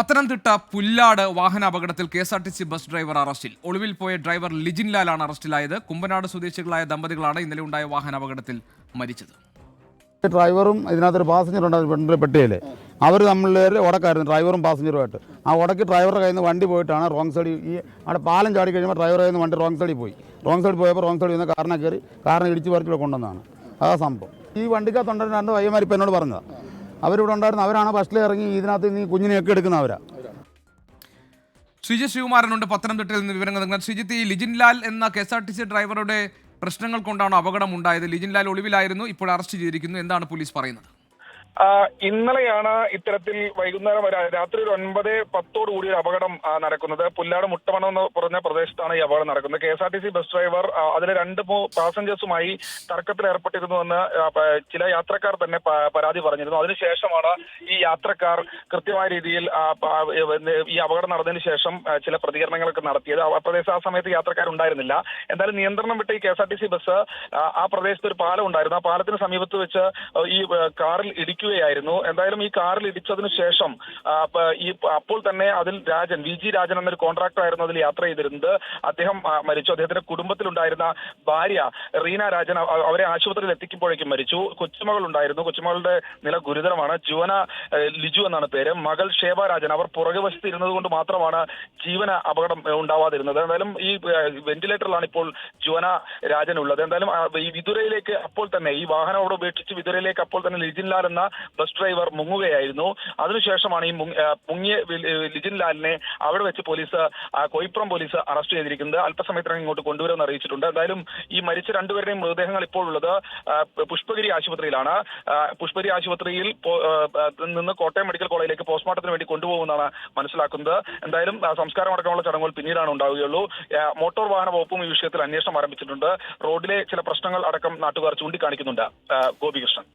പത്തനംതിട്ട പുല്ലാട് വാഹനാപകടത്തിൽ KSRTC bus driver അറസ്റ്റിൽ. ഒളിവിൽ പോയ ഡ്രൈവർ ലിജിൻ ലാലാണ് അറസ്റ്റിലായത്. കുമ്പനാട് സ്വദേശികളായ ദമ്പതികളാണ് ഇന്നലെ ഉണ്ടായ വാഹനാപകടത്തിൽ മരിച്ചത്. ഡ്രൈവറും ഇതിനകത്തൊരു പാസഞ്ചർ ഉണ്ടായിരുന്നു പെട്ടിയിൽ. അവർ തമ്മിൽ ഉടക്കായിരുന്നു, ഡ്രൈവറും പാസഞ്ചറുമായിട്ട്. ആ ഉടക്കി ഡ്രൈവറുടെ കയ്യിൽ നിന്ന് വണ്ടി പോയിട്ടാണ് റോങ് സൈഡിൽ അവിടെ പാലം ചാടി കഴിയുമ്പോൾ ഡ്രൈവറുടെ കയ്യിൽ നിന്ന് വണ്ടി റോങ് സൈഡിൽ പോയി. റോങ് സൈഡിൽ നിന്ന് കാറിനെ കയറി കാറിനെ ഇടിച്ച് പറിച്ചിവിടെ കൊണ്ടുവന്നതാണ് ആ സംഭവം. ഈ വണ്ടിക്കകത്തുണ്ടായിരുന്ന രണ്ട് പയ്യന്മാർ ഇപ്പം എന്നോട് പറഞ്ഞതാണ്. അവരിവിടെ ഉണ്ടായിരുന്നു, അവരാണ് ബസ്സിൽ ഇറങ്ങി ഇതിനകത്ത് നീ കുഞ്ഞിനെയൊക്കെ എടുക്കുന്നവരാ. ശ്രീജിത്ത് ശ്രീകുമാരനുണ്ട് പത്തനംതിട്ടയിൽ നിന്ന് വിവരങ്ങൾ നൽകുന്നത്. ശ്രീജിത്ത്, ഈ ലിജിൻ ലാൽ എന്ന കെ.എസ്.ആർ.ടി.സി ഡ്രൈവറുടെ പ്രശ്നങ്ങൾ കൊണ്ടാണ് അപകടം ഉണ്ടായത്. ലിജിൻ ലാൽ ഒളിവിലായിരുന്നു, ഇപ്പോൾ അറസ്റ്റ് ചെയ്തിരിക്കുന്നു. എന്താണ് പോലീസ് പറയുന്നത്? ഇന്നലെയാണ് ഇത്തരത്തിൽ വൈകുന്നേരം രാത്രി ഒരു 9:10 കൂടി ഒരു അപകടം നടക്കുന്നത്. പുല്ലാട് മുട്ടമണം എന്ന് പറഞ്ഞ പ്രദേശത്താണ് ഈ അപകടം നടക്കുന്നത്. കെ.എസ്.ആർ.ടി.സി ബസ് ഡ്രൈവർ അതിലെ 2 പാസഞ്ചേഴ്സുമായി തർക്കത്തിൽ ഏർപ്പെട്ടിരുന്നുവെന്ന് ചില യാത്രക്കാർ തന്നെ പരാതി പറഞ്ഞിരുന്നു. അതിനുശേഷമാണ് ഈ യാത്രക്കാർ കൃത്യമായ രീതിയിൽ ഈ അപകടം നടന്നതിന് ശേഷം ചില പ്രതികരണങ്ങളൊക്കെ നടത്തിയത്. ആ സമയത്ത് യാത്രക്കാരുണ്ടായിരുന്നില്ല. എന്തായാലും നിയന്ത്രണം വിട്ട ഈ കെ.എസ്.ആർ.ടി.സി ബസ് ആ പ്രദേശത്ത് ഒരു പാലം ഉണ്ടായിരുന്നു. ആ പാലത്തിന് സമീപത്ത് വെച്ച് ഈ കാറിൽ ഇടിക്കുകയായിരുന്നു. എന്തായാലും ഈ കാറിൽ ഇടിച്ചതിന് ശേഷം അപ്പോൾ തന്നെ അതിൽ വി.ജി. രാജൻ എന്നൊരു കോൺട്രാക്ടർ ആയിരുന്നു അതിൽ യാത്ര ചെയ്തിരുന്നത്. അദ്ദേഹം മരിച്ചു. അദ്ദേഹത്തിന്റെ കുടുംബത്തിലുണ്ടായിരുന്ന ഭാര്യ റീന രാജൻ അവരെ ആശുപത്രിയിൽ എത്തിക്കുമ്പോഴേക്കും മരിച്ചു. കൊച്ചുമകൾ ഉണ്ടായിരുന്നു. കൊച്ചുമകളുടെ നില ഗുരുതരമാണ്. ജുവന ലിജു എന്നാണ് പേര്. മകൾ ഷേബ രാജൻ. അവർ പുറകു വശത്ത് ഇരുന്നത് കൊണ്ട് മാത്രമാണ് ജീവന അപകടം ഉണ്ടാവാതിരുന്നത്. എന്തായാലും ഈ വെന്റിലേറ്ററിലാണ് ഇപ്പോൾ ജുവന രാജൻ ഉള്ളത്. എന്തായാലും ഈ വിതുരയിലേക്ക് അപ്പോൾ തന്നെ ഈ വാഹനം അവിടെ ഉപേക്ഷിച്ച് വിതുരയിലേക്ക് അപ്പോൾ തന്നെ ലിജിൻ ലാൽ എന്ന ബസ് ഡ്രൈവർ മുങ്ങുകയായിരുന്നു. അതിനുശേഷമാണ് ഈ മുങ്ങിയ ലിജിൻ ലാലിനെ അവിടെ വെച്ച് കോയിപ്പുറം പോലീസ് അറസ്റ്റ് ചെയ്തിരിക്കുന്നത്. അല്പസമയത്തിനകം ഇങ്ങോട്ട് കൊണ്ടുവരുമെന്ന് അറിയിച്ചിട്ടുണ്ട്. എന്തായാലും ഈ മരിച്ച രണ്ടുപേരുടെയും മൃതദേഹങ്ങൾ ഇപ്പോൾ ഉള്ളത് പുഷ്പഗിരി ആശുപത്രിയിലാണ്. പുഷ്പഗിരി ആശുപത്രിയിൽ നിന്ന് കോട്ടയം മെഡിക്കൽ കോളേജിലേക്ക് പോസ്റ്റ്മോർട്ടത്തിന് വേണ്ടി കൊണ്ടുപോകുമെന്നാണ് മനസ്സിലാക്കുന്നത്. എന്തായാലും സംസ്കാരം അടക്കമുള്ള ചടങ്ങുകൾ പിന്നീടാണ് ഉണ്ടാവുകയുള്ളൂ. മോട്ടോർ വാഹന വകുപ്പും ഈ വിഷയത്തിൽ അന്വേഷണം ആരംഭിച്ചിട്ടുണ്ട്. റോഡിലെ ചില പ്രശ്നങ്ങൾ അടക്കം നാട്ടുകാർ ചൂണ്ടിക്കാണിക്കുന്നുണ്ട്. ഗോപികൃഷ്ണൻ.